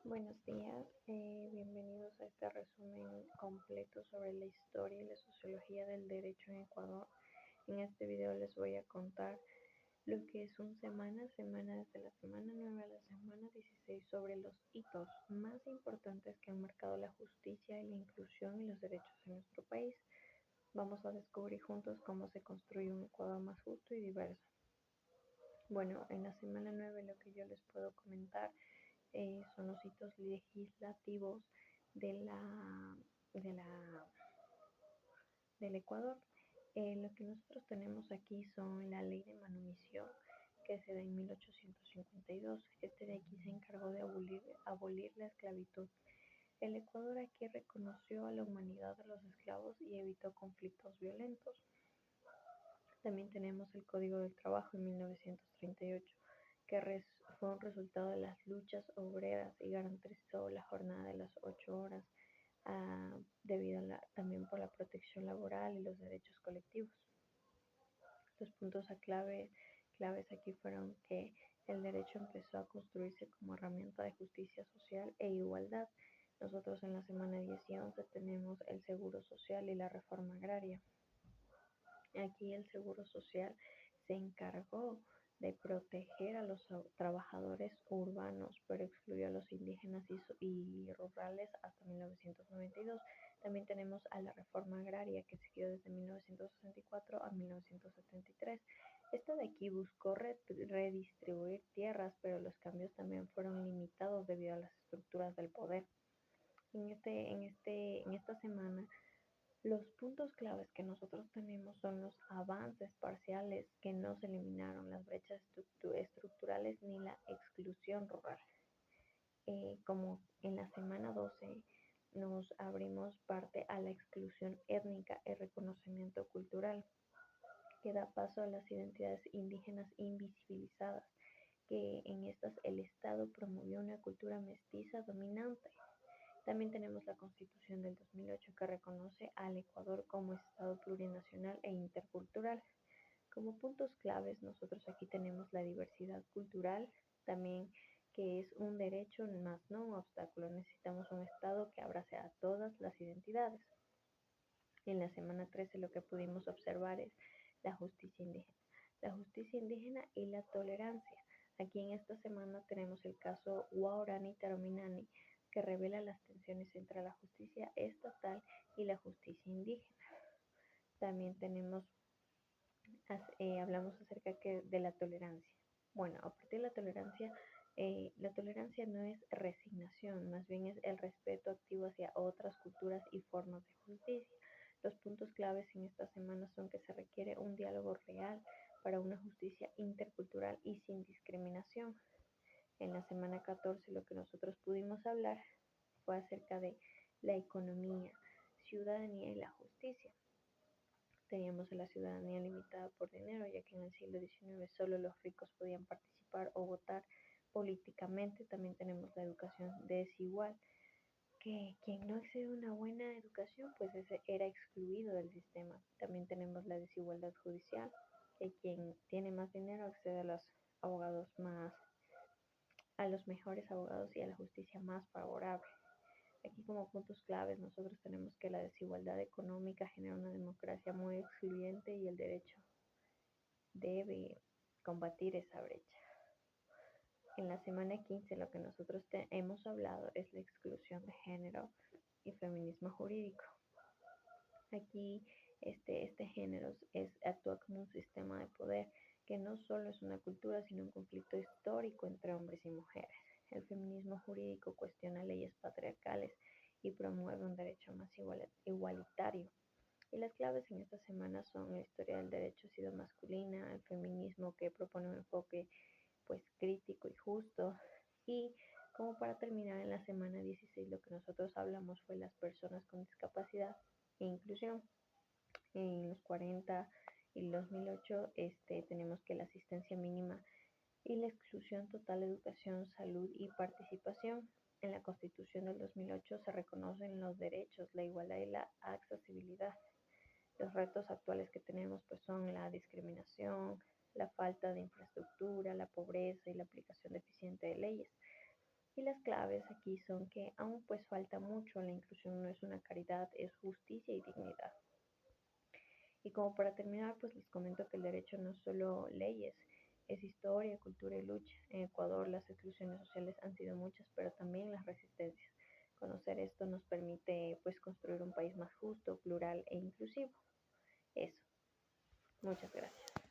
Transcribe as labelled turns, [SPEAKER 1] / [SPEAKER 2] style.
[SPEAKER 1] Buenos días, bienvenidos a este resumen completo sobre la historia y la sociología del derecho en Ecuador. En este video les voy a contar lo que es un semana desde la semana 9 a la semana 16 sobre los hitos más importantes que han marcado la justicia y la inclusión y los derechos en nuestro país. Vamos a descubrir juntos cómo se construye un Ecuador más justo y diverso. Bueno, en la semana 9 lo que yo les puedo comentar son los hitos legislativos de de la, del Ecuador. Lo que nosotros tenemos aquí son la ley de manumisión que se da en 1852. Este de aquí se encargó de abolir la esclavitud. El Ecuador aquí reconoció a la humanidad de los esclavos y evitó conflictos violentos. También tenemos el Código del Trabajo en 1938, que fue un resultado de las luchas obreras y garantizó la jornada de las 8 horas, debido también por la protección laboral y los derechos colectivos. Los puntos claves aquí fueron que el derecho empezó a construirse como herramienta de justicia social e igualdad. Nosotros en la semana 10 y 11 tenemos el seguro social y la reforma agraria. Aquí el Seguro Social se encargó de proteger a los trabajadores urbanos, pero excluyó a los indígenas y rurales hasta 1992. También tenemos a la reforma agraria que siguió desde 1964 a 1973. Esta de aquí buscó redistribuir tierras, pero los cambios también fueron limitados debido a las estructuras del poder. En esta semana los puntos claves que nosotros tenemos son los avances parciales que no se eliminaron, las brechas estructurales ni la exclusión rural. Como en la semana 12 nos abrimos parte a la exclusión étnica y reconocimiento cultural, que da paso a las identidades indígenas invisibilizadas, que en estas el Estado promovió una cultura mestiza dominante. También tenemos la Constitución del 2008 que reconoce al Ecuador como Estado plurinacional e intercultural. Como puntos claves, nosotros aquí tenemos la diversidad cultural, también que es un derecho más no un obstáculo. Necesitamos un Estado que abrace a todas las identidades. En la semana 13 lo que pudimos observar es la justicia indígena. La justicia indígena y la tolerancia. Aquí en esta semana tenemos el caso Waorani Tarominani, que revela las tensiones entre la justicia estatal y la justicia indígena. También hablamos acerca de la tolerancia. Bueno, a partir de la tolerancia no es resignación, más bien es el respeto activo hacia otras culturas y formas de justicia. Los puntos claves en esta semana son que se requiere un diálogo real para una justicia intercultural y sin discriminación. En la semana 14 lo que nosotros pudimos hablar fue acerca de la economía, ciudadanía y la justicia. Teníamos la ciudadanía limitada por dinero, ya que en el siglo XIX solo los ricos podían participar o votar políticamente. También tenemos la educación desigual, que quien no accede a una buena educación, pues ese era excluido del sistema. También tenemos la desigualdad judicial, que quien tiene más dinero accede a a los mejores abogados y a la justicia más favorable. Aquí como puntos claves nosotros tenemos que la desigualdad económica genera una democracia muy excluyente y el derecho debe combatir esa brecha. En la semana 15 lo que nosotros hemos hablado es la exclusión de género y feminismo jurídico. Aquí este género actúa como un sistema de poder que no solo es una cultura, sino un conflicto histórico entre hombres y mujeres. El feminismo jurídico cuestiona leyes patriarcales y promueve un derecho más igualitario. Y las claves en esta semana son la historia del derecho ha sido masculina, el feminismo que propone un enfoque pues crítico y justo. Y como para terminar en la semana 16 lo que nosotros hablamos fue las personas con discapacidad e inclusión. En los 40 y el 2008 tenemos que la asistencia mínima y la exclusión total de educación, salud y participación. En la Constitución del 2008 se reconocen los derechos, la igualdad y la accesibilidad. Los retos actuales que tenemos pues son la discriminación, la falta de infraestructura, la pobreza y la aplicación deficiente de leyes. Y las claves aquí son que aún pues falta mucho, la inclusión no es una caridad, es justicia y dignidad. Y como para terminar, pues les comento que el derecho no es solo leyes, es historia, cultura y lucha. En Ecuador las exclusiones sociales han sido muchas, pero también las resistencias. Conocer esto nos permite pues construir un país más justo, plural e inclusivo. Eso. Muchas gracias.